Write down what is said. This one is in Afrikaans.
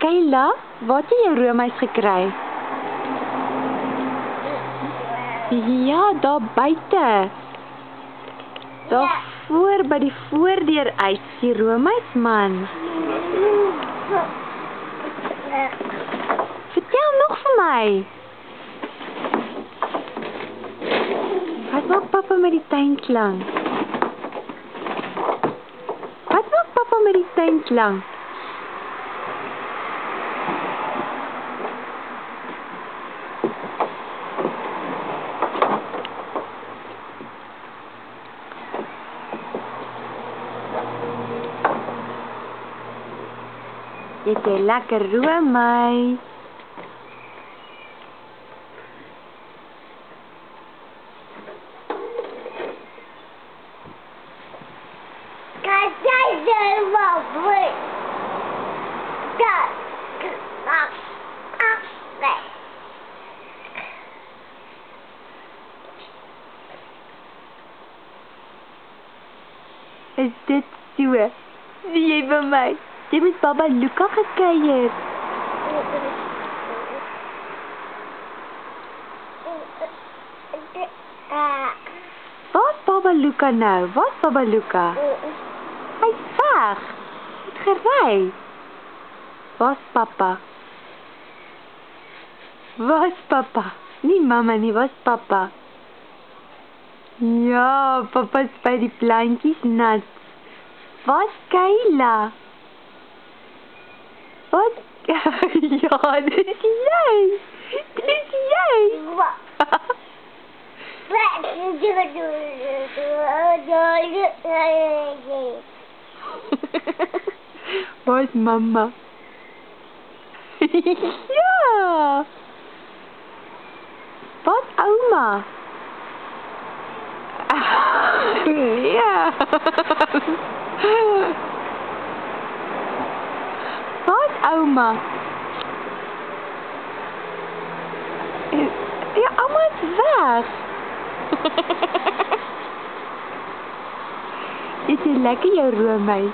Kayla, waar het jy jou roomys gekry? Ja, daar buite. Daar voor by die voordeur uit, die roomys man. Vertel nog vir my. Wat maak papa met die tuinklang? Wat maak papa met die tuinklang? Jy het 'n lekker roomys. Is dit so? Jy by my. Jy met Baba Luka gekuier. Waar's Baba Luka nou? Waar's Baba Luka? Hy's weg. Hy het gery. Waar's papa? Waar's papa? Nie mamma nie, waar's papa? Ja, papa's by die plantjies nat. Waar's Kayla? Wat? Ja, dis jy. Dis jy. Waar's mamma? Ja. Wat ouma? Ja. Wat ouma? Ja, ouma is weg. Is jy lekker jou roomys?